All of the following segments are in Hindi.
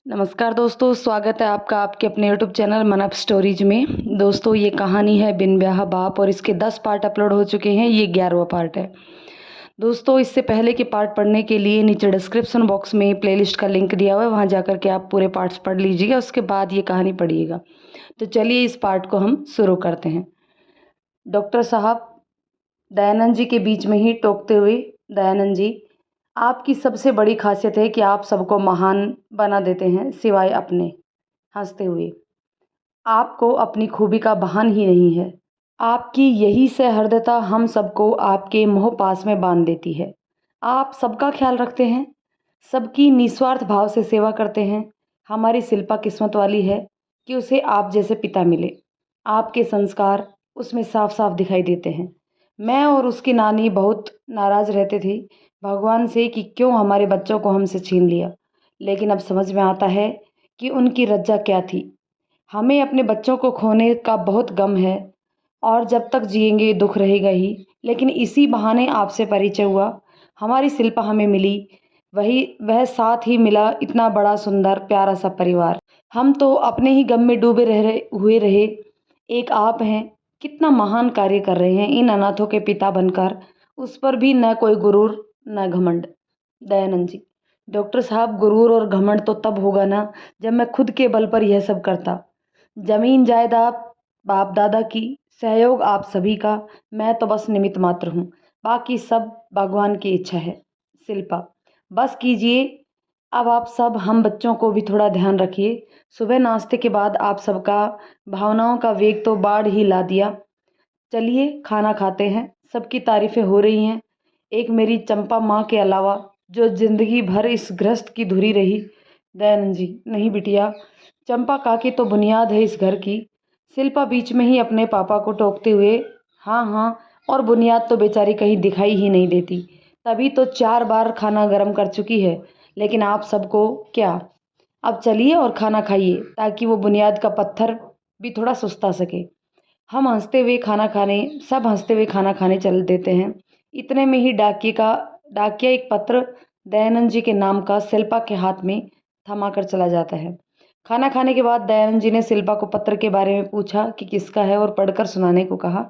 नमस्कार दोस्तों, स्वागत है आपका आपके अपने यूट्यूब चैनल मन अप स्टोरीज में। दोस्तों, ये कहानी है बिन ब्याह बाप और इसके 10 पार्ट अपलोड हो चुके हैं। ये 11वां पार्ट है। दोस्तों, इससे पहले के पार्ट पढ़ने के लिए नीचे डिस्क्रिप्शन बॉक्स में प्लेलिस्ट का लिंक दिया हुआ है, वहाँ जाकर के आप पूरे पार्ट्स पढ़ लीजिएगा, उसके बाद ये कहानी पढ़िएगा। तो चलिए इस पार्ट को हम शुरू करते हैं। डॉक्टर साहब दयानंद जी के बीच में ही टोकते हुए, दयानंद जी, आपकी सबसे बड़ी खासियत है कि आप सबको महान बना देते हैं सिवाय अपने। हंसते हुए, आपको अपनी खूबी का भान ही नहीं है। आपकी यही सहृदयता हम सबको आपके मोह पास में बांध देती है। आप सबका ख्याल रखते हैं, सबकी निस्वार्थ भाव से सेवा करते हैं। हमारी शिल्पा किस्मत वाली है कि उसे आप जैसे पिता मिले। आपके संस्कार उसमें साफ साफ दिखाई देते हैं। मैं और उसकी नानी बहुत नाराज़ रहते थे भगवान से कि क्यों हमारे बच्चों को हमसे छीन लिया, लेकिन अब समझ में आता है कि उनकी रज्जा क्या थी। हमें अपने बच्चों को खोने का बहुत गम है और जब तक जिएंगे दुख रहेगा ही, लेकिन इसी बहाने आपसे परिचय हुआ। हमारी शिल्पा हमें मिली, वह साथ ही मिला इतना बड़ा सुंदर प्यारा सा परिवार। हम तो अपने ही गम में डूबे रहे। एक आप हैं, कितना महान कार्य कर रहे हैं इन अनाथों के पिता बनकर। उस पर भी न कोई गुरूर न घमंड। दयानंद जी, डॉक्टर साहब, गुरूर और घमंड तो तब होगा ना जब मैं खुद के बल पर यह सब करता। जमीन जायदाद बाप दादा की, सहयोग आप सभी का, मैं तो बस निमित्त मात्र हूँ, बाकी सब भगवान की इच्छा है। शिल्पा, बस कीजिए अब आप सब, हम बच्चों को भी थोड़ा ध्यान रखिए। सुबह नाश्ते के बाद आप सबका भावनाओं का वेग तो बाढ़ ही ला दिया। चलिए खाना खाते हैं, सबकी तारीफें हो रही हैं। एक मेरी चंपा माँ के अलावा जो जिंदगी भर इस गृहस्थ की धुरी रही। दयानंद जी, नहीं बिटिया, चंपा काकी तो बुनियाद है इस घर की। शिल्पा बीच में ही अपने पापा को टोकते हुए, हाँ हाँ, और बुनियाद तो बेचारी कहीं दिखाई ही नहीं देती, तभी तो 4 बार खाना गर्म कर चुकी है। लेकिन आप सबको क्या, अब चलिए और खाना खाइए ताकि वो बुनियाद का पत्थर भी थोड़ा सुस्ता सके। हम हंसते हुए खाना खाने सब हंसते हुए खाना खाने चल देते हैं। इतने में ही डाकिया एक पत्र दयानंद जी के नाम का शिल्पा के हाथ में थमा कर चला जाता है। खाना खाने के बाद दयानंद जी ने शिल्पा को पत्र के बारे में पूछा कि किसका है और पढ़कर सुनाने को कहा।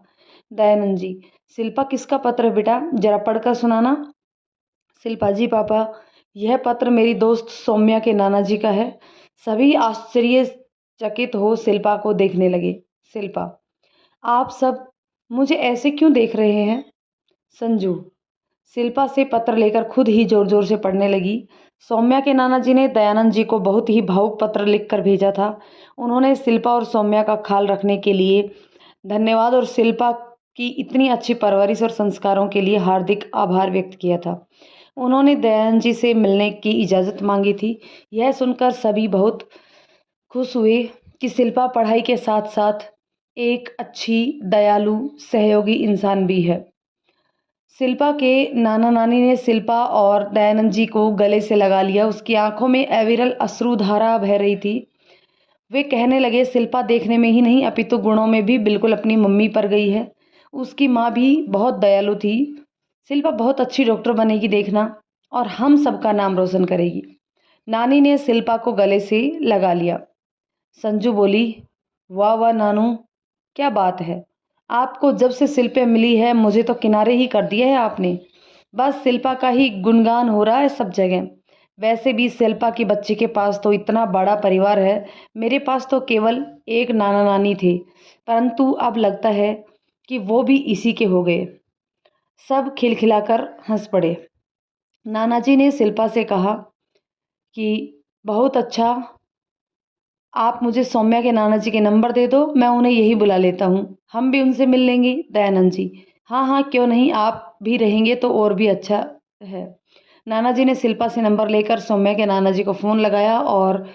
दयानंद जी, शिल्पा किसका पत्र है बेटा, जरा पढ़कर सुनाना। शिल्पा जी, पापा, यह पत्र मेरी दोस्त सौम्या के नाना जी का है। सभी आश्चर्यचकित हो शिल्पा को देखने लगे। शिल्पा, आप सब मुझे ऐसे क्यों देख रहे हैं। संजू, शिल्पा से पत्र लेकर खुद ही जोर जोर से पढ़ने लगी। सौम्या के नाना जी ने दयानंद जी को बहुत ही भावुक पत्र लिखकर भेजा था। उन्होंने शिल्पा और सौम्या का ख्याल रखने के लिए धन्यवाद और शिल्पा की इतनी अच्छी परवरिश और संस्कारों के लिए हार्दिक आभार व्यक्त किया था। उन्होंने दयानंद जी से मिलने की इजाज़त मांगी थी। यह सुनकर सभी बहुत खुश हुए कि शिल्पा पढ़ाई के साथ साथ एक अच्छी, दयालु, सहयोगी इंसान भी है। शिल्पा के नाना नानी ने शिल्पा और दयानंद जी को गले से लगा लिया। उसकी आंखों में अविरल अश्रुधारा बह रही थी। वे कहने लगे, शिल्पा देखने में ही नहीं अपितु गुणों में भी बिल्कुल अपनी मम्मी पर गई है। उसकी माँ भी बहुत दयालु थी। शिल्पा बहुत अच्छी डॉक्टर बनेगी देखना, और हम सबका नाम रोशन करेगी। नानी ने शिल्पा को गले से लगा लिया। संजू बोली, वाह वाह नानू, क्या बात है। आपको जब से शिल्पा मिली है मुझे तो किनारे ही कर दिया है आपने। बस शिल्पा का ही गुणगान हो रहा है सब जगह। वैसे भी शिल्पा की बच्ची के पास तो इतना बड़ा परिवार है। मेरे पास तो केवल एक नाना नानी थे, परंतु अब लगता है कि वो भी इसी के हो गए। सब खिलखिलाकर हंस पड़े। नाना जी ने शिल्पा से कहा कि बहुत अच्छा, आप मुझे सौम्या के नाना जी के नंबर दे दो, मैं उन्हें यही बुला लेता हूँ, हम भी उनसे मिल लेंगे। दयानंद जी, हाँ हाँ क्यों नहीं, आप भी रहेंगे तो और भी अच्छा है। नाना जी ने शिल्पा से नंबर लेकर सौम्या के नाना जी को फ़ोन लगाया और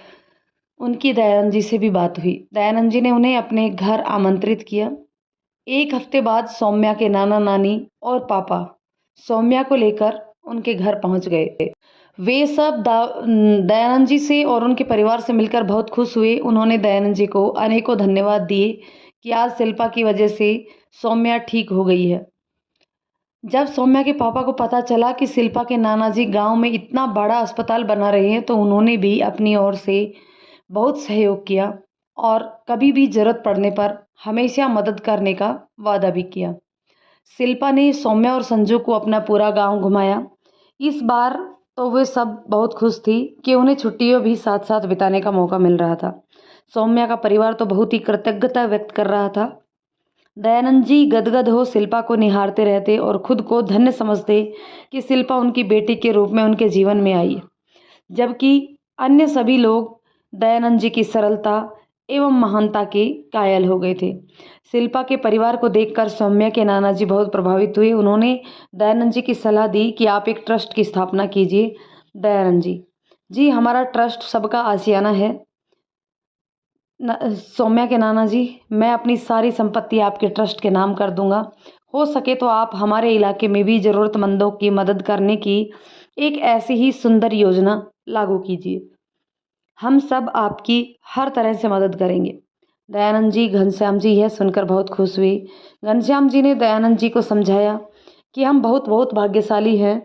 उनकी दयानंद जी से भी बात हुई। दयानंद जी ने उन्हें अपने घर आमंत्रित किया। 1 हफ्ते बाद सौम्या के नाना नानी और पापा सौम्या को लेकर उनके घर पहुंच गए। वे सब दयानंद जी से और उनके परिवार से मिलकर बहुत खुश हुए। उन्होंने दयानंद जी को अनेकों धन्यवाद दिए कि आज शिल्पा की वजह से सौम्या ठीक हो गई है। जब सौम्या के पापा को पता चला कि शिल्पा के नाना जी गाँव में इतना बड़ा अस्पताल बना रहे हैं तो उन्होंने भी अपनी ओर से बहुत सहयोग किया और कभी भी ज़रूरत पड़ने पर हमेशा मदद करने का वादा भी किया। शिल्पा ने सौम्या और संजू को अपना पूरा गांव घुमाया। इस बार तो वे सब बहुत खुश थी कि उन्हें छुट्टियों भी साथ साथ बिताने का मौका मिल रहा था। सौम्या का परिवार तो बहुत ही कृतज्ञता व्यक्त कर रहा था। दयानंद जी गदगद हो शिल्पा को निहारते रहते और खुद को धन्य समझते कि शिल्पा उनकी बेटी के रूप में उनके जीवन में आई, जबकि अन्य सभी लोग दयानंद जी की सरलता एवं महानता के कायल हो गए थे। शिल्पा के परिवार को देखकर सौम्या के नाना जी बहुत प्रभावित हुए। उन्होंने दयानंद जी की सलाह दी कि आप एक ट्रस्ट की स्थापना कीजिए। दयानंद जी हमारा ट्रस्ट सबका आशियाना है। सौम्या के नाना जी, मैं अपनी सारी संपत्ति आपके ट्रस्ट के नाम कर दूंगा। हो सके तो आप हमारे इलाके में भी ज़रूरतमंदों की मदद करने की एक ऐसी ही सुंदर योजना लागू कीजिए। हम सब आपकी हर तरह से मदद करेंगे। दयानंद जी घनश्याम जी यह सुनकर बहुत खुश हुए। घनश्याम जी ने दयानंद जी को समझाया कि हम बहुत बहुत भाग्यशाली हैं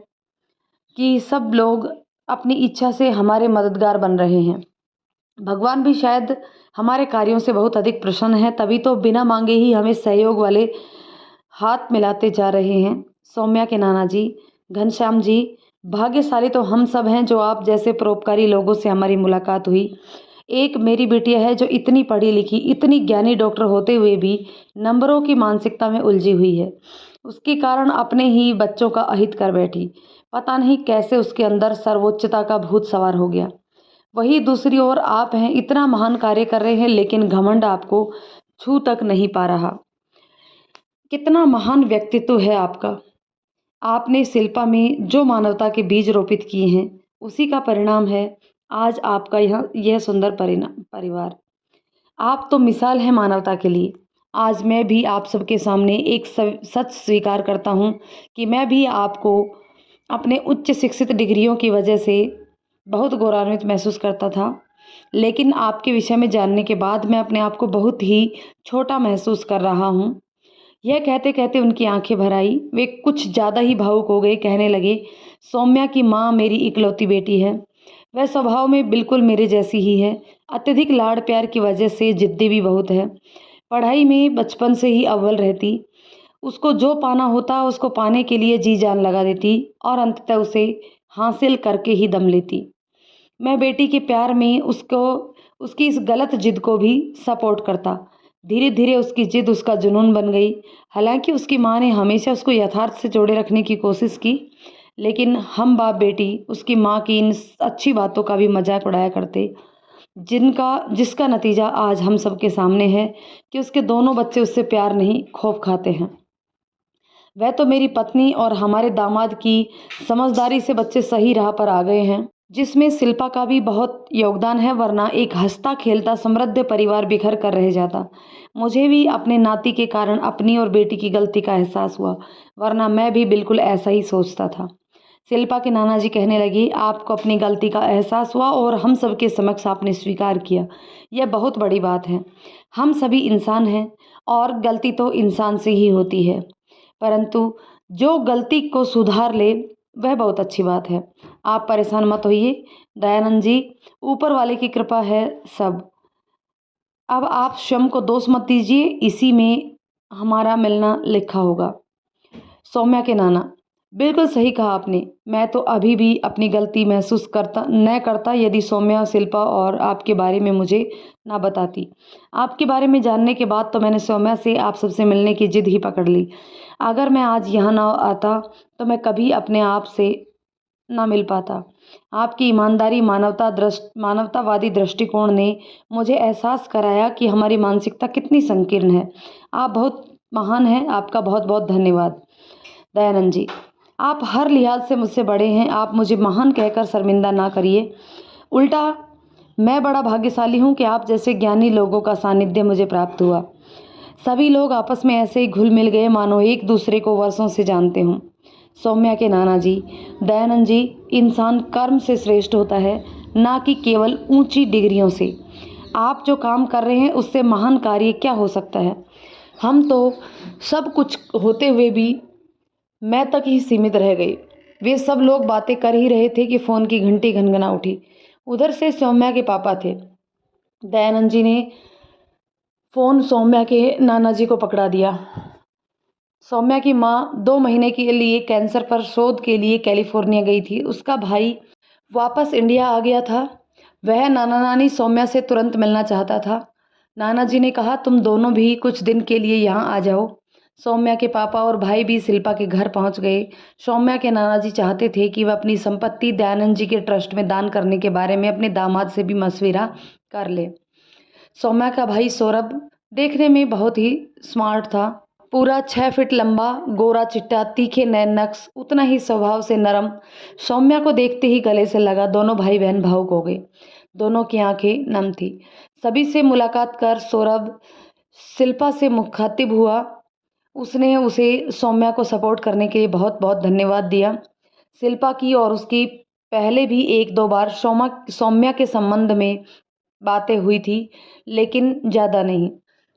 कि सब लोग अपनी इच्छा से हमारे मददगार बन रहे हैं। भगवान भी शायद हमारे कार्यों से बहुत अधिक प्रसन्न है, तभी तो बिना मांगे ही हमें सहयोग वाले हाथ मिलाते जा रहे हैं। सौम्या के नाना जी, घनश्याम जी, भाग्यशाली तो हम सब हैं जो आप जैसे परोपकारी लोगों से हमारी मुलाकात हुई। एक मेरी बेटिया है जो इतनी पढ़ी लिखी, इतनी ज्ञानी डॉक्टर होते हुए भी नंबरों की मानसिकता में उलझी हुई है। उसके कारण अपने ही बच्चों का अहित कर बैठी। पता नहीं कैसे उसके अंदर सर्वोच्चता का भूत सवार हो गया। वही दूसरी ओर आप हैं, इतना महान कार्य कर रहे हैं लेकिन घमंड आपको छू तक नहीं पा रहा। कितना महान व्यक्तित्व है आपका। आपने शिल्पा में जो मानवता के बीज रोपित किए हैं उसी का परिणाम है आज आपका यह सुंदर परिवार। आप तो मिसाल है मानवता के लिए। आज मैं भी आप सबके सामने एक सच स्वीकार करता हूँ कि मैं भी आपको अपने उच्च शिक्षित डिग्रियों की वजह से बहुत गौरवान्वित महसूस करता था, लेकिन आपके विषय में जानने के बाद मैं अपने आप को बहुत ही छोटा महसूस कर रहा हूँ। यह कहते कहते उनकी आंखें भर आई। वे कुछ ज़्यादा ही भावुक हो गए। कहने लगे, सौम्या की माँ मेरी इकलौती बेटी है। वह स्वभाव में बिल्कुल मेरे जैसी ही है। अत्यधिक लाड़ प्यार की वजह से जिद्दी भी बहुत है। पढ़ाई में बचपन से ही अव्वल रहती। उसको जो पाना होता उसको पाने के लिए जी जान लगा देती और अंततः उसे हासिल करके ही दम लेती। मैं बेटी के प्यार में उसकी इस गलत जिद को भी सपोर्ट करता। धीरे धीरे उसकी जिद उसका जुनून बन गई। हालांकि उसकी माँ ने हमेशा उसको यथार्थ से जोड़े रखने की कोशिश की, लेकिन हम बाप बेटी उसकी माँ की इन अच्छी बातों का भी मजाक उड़ाया करते, जिसका नतीजा आज हम सबके सामने है कि उसके दोनों बच्चे उससे प्यार नहीं खौफ खाते हैं। वह तो मेरी पत्नी और हमारे दामाद की समझदारी से बच्चे सही राह पर आ गए हैं, जिसमें शिल्पा का भी बहुत योगदान है, वरना एक हंसता खेलता समृद्ध परिवार बिखर कर रह जाता। मुझे भी अपने नाती के कारण अपनी और बेटी की गलती का एहसास हुआ, वरना मैं भी बिल्कुल ऐसा ही सोचता था। शिल्पा के नाना जी कहने लगी, आपको अपनी गलती का एहसास हुआ और हम सबके समक्ष आपने स्वीकार किया, यह बहुत बड़ी बात है। हम सभी इंसान हैं और गलती तो इंसान से ही होती है, परंतु जो गलती को सुधार ले वह बहुत अच्छी बात है। आप परेशान मत होइए दयानंद जी, ऊपर वाले की कृपा है सब। अब आप स्वयं को दोष मत दीजिए, इसी में हमारा मिलना लिखा होगा। सौम्या के नाना, बिल्कुल सही कहा आपने। मैं तो अभी भी अपनी गलती महसूस करता यदि सौम्या, शिल्पा और आपके बारे में मुझे ना बताती। आपके बारे में जानने के बाद तो मैंने सौम्या से आप सबसे मिलने की जिद ही पकड़ ली। अगर मैं आज यहाँ ना आता तो मैं कभी अपने आप से ना मिल पाता। आपकी ईमानदारी, मानवतावादी दृष्टिकोण ने मुझे एहसास कराया कि हमारी मानसिकता कितनी संकीर्ण है। आप बहुत महान हैं, आपका बहुत बहुत धन्यवाद। दयानंद जी, आप हर लिहाज से मुझसे बड़े हैं, आप मुझे महान कहकर शर्मिंदा ना करिए। उल्टा मैं बड़ा भाग्यशाली हूँ कि आप जैसे ज्ञानी लोगों का सानिध्य मुझे प्राप्त हुआ। सभी लोग आपस में ऐसे ही घुल मिल गए मानो एक दूसरे को वर्षों से जानते हों। सौम्या के नाना जी, दयानंद जी, इंसान कर्म से श्रेष्ठ होता है, ना कि केवल ऊंची डिग्रियों से। आप जो काम कर रहे हैं उससे महान कार्य क्या हो सकता है। हम तो सब कुछ होते हुए भी मैं तक ही सीमित रह गई। वे सब लोग बातें कर ही रहे थे कि फ़ोन की घंटी घनघना उठी। उधर से सौम्या के पापा थे। दयानंद जी ने फ़ोन सौम्या के नाना जी को पकड़ा दिया। सौम्या की माँ 2 महीने के लिए कैंसर पर शोध के लिए कैलिफोर्निया गई थी। उसका भाई वापस इंडिया आ गया था। वह नाना नानी सौम्या से तुरंत मिलना चाहता था। नाना जी ने कहा तुम दोनों भी कुछ दिन के लिए यहाँ आ जाओ। सौम्या के पापा और भाई भी शिल्पा के घर पहुँच गए। सौम्या के नाना जी चाहते थे कि वह अपनी संपत्ति दयानंद जी के ट्रस्ट में दान करने के बारे में अपने दामाद से भी मशविरा कर ले। सौम्या का भाई सौरभ देखने में बहुत ही स्मार्ट था। पूरा 6 फीट लंबा, गोरा चिट्टा, तीखे नैन नक्श, उतना ही स्वभाव से नरम। सौम्या को देखते ही गले से लगा। दोनों भाई बहन भावुक हो गए। दोनों की आंखें नम थी। सभी से मुलाकात कर सौरभ शिल्पा से मुखातिब हुआ। उसने उसे सौम्या को सपोर्ट करने के लिए बहुत बहुत धन्यवाद दिया। शिल्पा की और उसकी पहले भी 1-2 बार सौम्या के संबंध में बातें हुई थी, लेकिन ज़्यादा नहीं।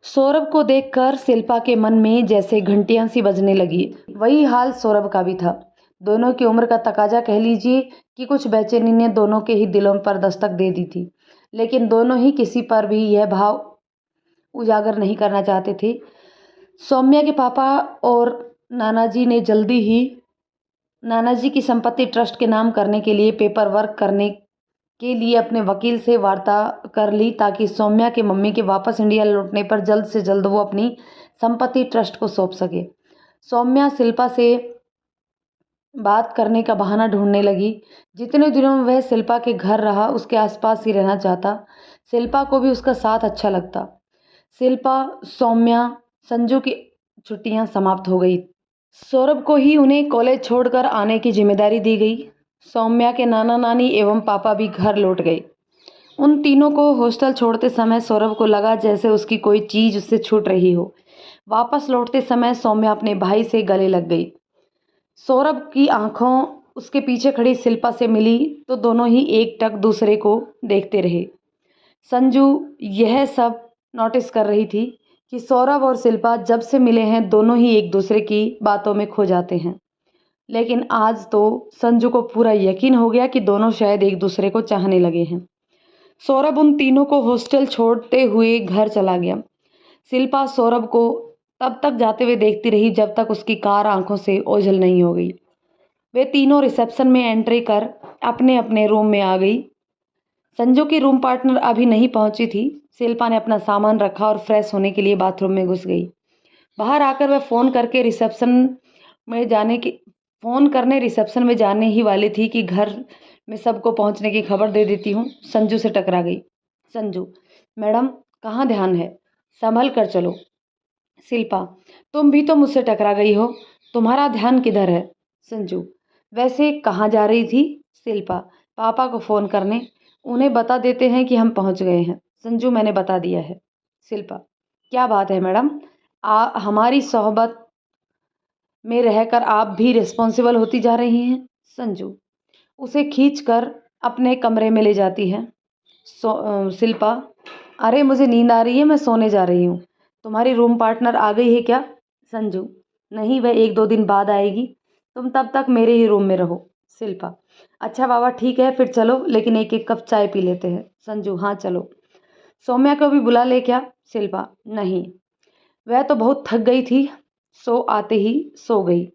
सौरभ को देखकर शिल्पा के मन में जैसे घंटियां सी बजने लगी। वही हाल सौरभ का भी था। दोनों की उम्र का तकाजा कह लीजिए कि कुछ बेचैनी ने दोनों के ही दिलों पर दस्तक दे दी थी, लेकिन दोनों ही किसी पर भी यह भाव उजागर नहीं करना चाहते थे। सौम्या के पापा और नाना जी ने जल्दी ही नाना जी की संपत्ति ट्रस्ट के नाम करने के लिए पेपर वर्क करने के लिए अपने वकील से वार्ता कर ली, ताकि सौम्या के मम्मी के वापस इंडिया लौटने पर जल्द से जल्द वो अपनी संपत्ति ट्रस्ट को सौंप सके। सौम्या शिल्पा से बात करने का बहाना ढूंढने लगी। जितने दिनों में वह शिल्पा के घर रहा, उसके आसपास ही रहना चाहता। शिल्पा को भी उसका साथ अच्छा लगता। शिल्पा, सौम्या, संजू की छुट्टियां समाप्त हो गई। सौरभ को ही उन्हें कॉलेज छोड़कर आने की जिम्मेदारी दी गई। सौम्या के नाना नानी एवं पापा भी घर लौट गए। उन तीनों को हॉस्टल छोड़ते समय सौरभ को लगा जैसे उसकी कोई चीज़ उससे छूट रही हो। वापस लौटते समय सौम्या अपने भाई से गले लग गई। सौरभ की आंखों उसके पीछे खड़ी शिल्पा से मिली तो दोनों ही एकटक दूसरे को देखते रहे। संजू यह सब नोटिस कर रही थी कि सौरभ और शिल्पा जब से मिले हैं दोनों ही एक दूसरे की बातों में खो जाते हैं। लेकिन आज तो संजू को पूरा यकीन हो गया कि दोनों शायद एक दूसरे को चाहने लगे हैं। सौरभ उन तीनों को हॉस्टल छोड़ते हुए घर चला गया। शिल्पा सौरभ को तब तक जाते हुए देखती रही जब तक उसकी कार आंखों से ओझल नहीं हो गई। वे तीनों रिसेप्शन में एंट्री कर अपने अपने रूम में आ गई। संजू की रूम पार्टनर अभी नहीं पहुंची थी। शिल्पा ने अपना सामान रखा और फ्रेश होने के लिए बाथरूम में घुस गई। बाहर आकर वह फ़ोन करने रिसेप्शन में जाने ही वाली थी कि घर में सबको पहुंचने की खबर दे देती हूँ। संजू से टकरा गई। संजू, मैडम कहाँ ध्यान है, संभल कर चलो। शिल्पा, तुम भी तो मुझसे टकरा गई हो, तुम्हारा ध्यान किधर है। संजू, वैसे कहाँ जा रही थी। शिल्पा, पापा को फ़ोन करने, उन्हें बता देते हैं कि हम पहुँच गए हैं। संजू, मैंने बता दिया है। शिल्पा, क्या बात है मैडम, हमारी सोहबत में रहकर आप भी रिस्पॉन्सिबल होती जा रही हैं। संजू उसे खींचकर अपने कमरे में ले जाती है। शिल्पा, अरे मुझे नींद आ रही है, मैं सोने जा रही हूँ। तुम्हारी रूम पार्टनर आ गई है क्या। संजू, नहीं, वह 1-2 दिन बाद आएगी, तुम तब तक मेरे ही रूम में रहो। शिल्पा, अच्छा बाबा ठीक है, फिर चलो, लेकिन 1-1 कप चाय पी लेते हैं। संजू, हाँ चलो। सौम्या को भी बुला ले क्या। शिल्पा, नहीं, वह तो बहुत थक गई थी, सो आते ही सो गई।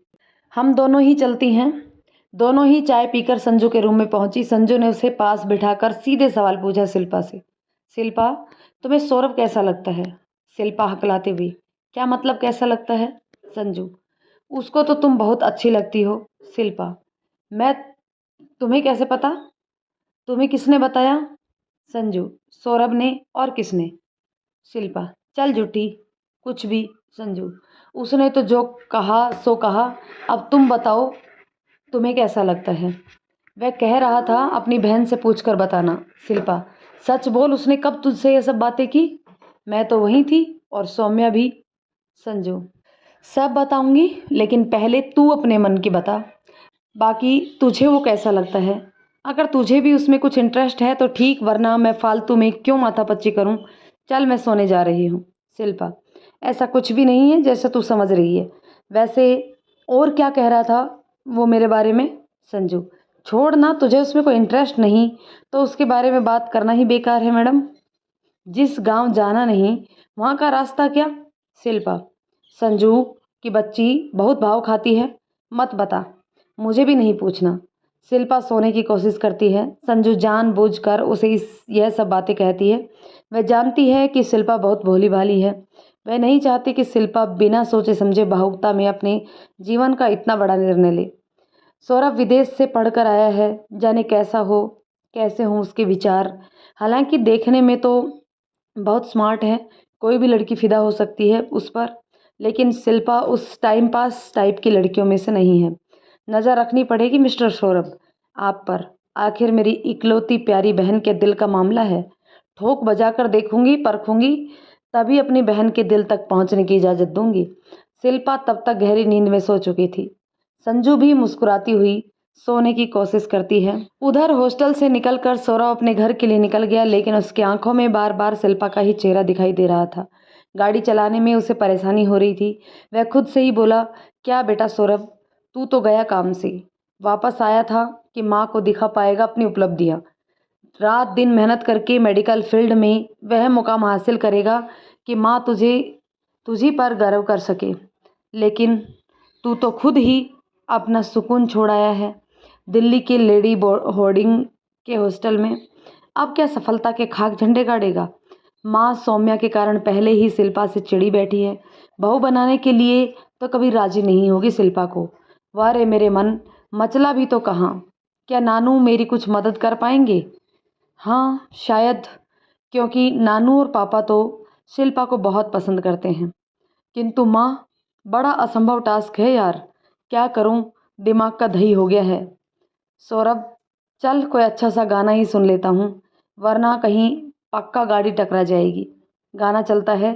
हम दोनों ही चलती हैं। दोनों ही चाय पीकर संजू के रूम में पहुंची। संजू ने उसे पास बिठाकर सीधे सवाल पूछा शिल्पा से। शिल्पा, तुम्हें सौरभ कैसा लगता है। शिल्पा हकलाते हुए, क्या मतलब कैसा लगता है। संजू, उसको तो तुम बहुत अच्छी लगती हो। शिल्पा, मैं, तुम्हें कैसे पता, तुम्हें किसने बताया। संजू, सौरभ ने, और किसने। शिल्पा, चल झूठी, कुछ भी। संजू, उसने तो जो कहा सो कहा, अब तुम बताओ तुम्हें कैसा लगता है। वह कह रहा था अपनी बहन से पूछकर बताना। शिल्पा, सच बोल, उसने कब तुझसे ये सब बातें की। मैं तो वहीं थी और सौम्या भी। संजू, सब बताऊंगी, लेकिन पहले तू अपने मन की बता, बाकी तुझे वो कैसा लगता है। अगर तुझे भी उसमें कुछ इंटरेस्ट है तो ठीक, वरना मैं फालतू में क्यों माथापच्ची करूं। चल, मैं सोने जा रही हूँ। शिल्पा, ऐसा कुछ भी नहीं है जैसा तू समझ रही है। वैसे और क्या कह रहा था वो मेरे बारे में? संजू: छोड़ ना, तुझे उसमें कोई इंटरेस्ट नहीं तो उसके बारे में बात करना ही बेकार है मैडम। जिस गांव जाना नहीं वहाँ का रास्ता क्या? शिल्पा: संजू की बच्ची बहुत भाव खाती है, मत बता, मुझे भी नहीं पूछना। शिल्पा सोने की कोशिश करती है। संजू जानबूझकर उसे यह सब बातें कहती है। वह जानती है कि शिल्पा बहुत भोली भाली है। वह नहीं चाहती कि शिल्पा बिना सोचे समझे भावुकता में अपने जीवन का इतना बड़ा निर्णय ले। सौरभ विदेश से पढ़कर आया है, जाने कैसा हो, कैसे हों उसके विचार। हालांकि देखने में तो बहुत स्मार्ट है, कोई भी लड़की फिदा हो सकती है उस पर, लेकिन शिल्पा उस टाइम पास टाइप की लड़कियों में से नहीं है। नज़र रखनी पड़ेगी मिस्टर सौरभ आप पर, आखिर मेरी इकलौती प्यारी बहन के दिल का मामला है। ठोक बजाकर देखूंगी, परखूंगी, तभी अपनी बहन के दिल तक पहुंचने की इजाज़त दूंगी। शिल्पा तब तक गहरी नींद में सो चुकी थी। संजू भी मुस्कुराती हुई सोने की कोशिश करती है। उधर हॉस्टल से निकलकर सौरभ अपने घर के लिए निकल गया, लेकिन उसकी आंखों में बार बार शिल्पा का ही चेहरा दिखाई दे रहा था। गाड़ी चलाने में उसे परेशानी हो रही थी। वह खुद से ही बोला, क्या बेटा सौरभ, तू तो गया काम से, वापस आया था कि माँ को दिखा पाएगा अपनी उपलब्धियाँ। रात दिन मेहनत करके मेडिकल फील्ड में वह मुकाम हासिल करेगा कि माँ तुझी पर गर्व कर सके। लेकिन तू तो खुद ही अपना सुकून छोड़ आया है दिल्ली के लेडी होर्डिंग के हॉस्टल में। अब क्या सफलता के खाक झंडे गाड़ेगा? माँ सौम्या के कारण पहले ही शिल्पा से चिड़ी बैठी है। बहू बनाने के लिए तो कभी राजी नहीं होगी शिल्पा को। वाह रे मेरे मन, मचला भी तो कहाँ। क्या नानू मेरी कुछ मदद कर पाएंगे? हाँ शायद, क्योंकि नानू और पापा तो शिल्पा को बहुत पसंद करते हैं। किंतु माँ, बड़ा असंभव टास्क है यार, क्या करूँ, दिमाग का दही हो गया है। सौरभ, चल कोई अच्छा सा गाना ही सुन लेता हूँ, वरना कहीं पक्का गाड़ी टकरा जाएगी। गाना चलता है।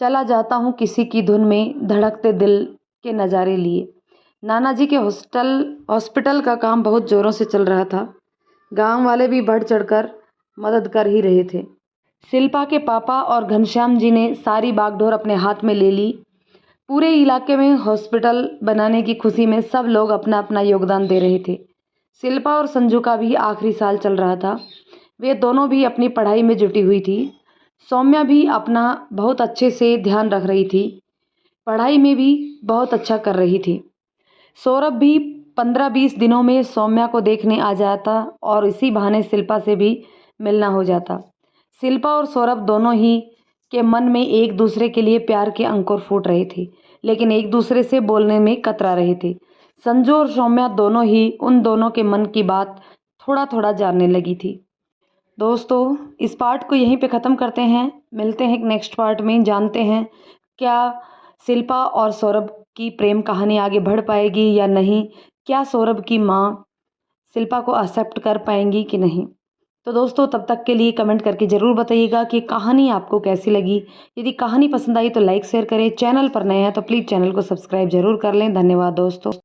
चला जाता हूँ किसी की धुन में धड़कते दिल के नज़ारे लिए। नाना जी के हॉस्पिटल का काम बहुत ज़ोरों से चल रहा था। गांव वाले भी बढ़ चढ़कर मदद कर ही रहे थे। शिल्पा के पापा और घनश्याम जी ने सारी बागडोर अपने हाथ में ले ली। पूरे इलाके में हॉस्पिटल बनाने की खुशी में सब लोग अपना अपना योगदान दे रहे थे। शिल्पा और संजू का भी आखिरी साल चल रहा था। वे दोनों भी अपनी पढ़ाई में जुटी हुई थी। सौम्या भी अपना बहुत अच्छे से ध्यान रख रही थी, पढ़ाई में भी बहुत अच्छा कर रही थी। सौरभ भी 15-20 दिनों में सौम्या को देखने आ जाता और इसी बहाने शिल्पा से भी मिलना हो जाता। शिल्पा और सौरभ दोनों ही के मन में एक दूसरे के लिए प्यार के अंकुर फूट रहे थे, लेकिन एक दूसरे से बोलने में कतरा रहे थे। संजू और सौम्या दोनों ही उन दोनों के मन की बात थोड़ा थोड़ा जानने लगी थी। दोस्तों, इस पार्ट को यहीं पे ख़त्म करते हैं। मिलते हैं एक नेक्स्ट पार्ट में, जानते हैं क्या शिल्पा और सौरभ की प्रेम कहानी आगे बढ़ पाएगी या नहीं। क्या सौरभ की माँ शिल्पा को एक्सेप्ट कर पाएंगी कि नहीं। तो दोस्तों, तब तक के लिए कमेंट करके ज़रूर बताइएगा कि कहानी आपको कैसी लगी। यदि कहानी पसंद आई तो लाइक शेयर करें। चैनल पर नए हैं तो प्लीज़ चैनल को सब्सक्राइब जरूर कर लें। धन्यवाद दोस्तों।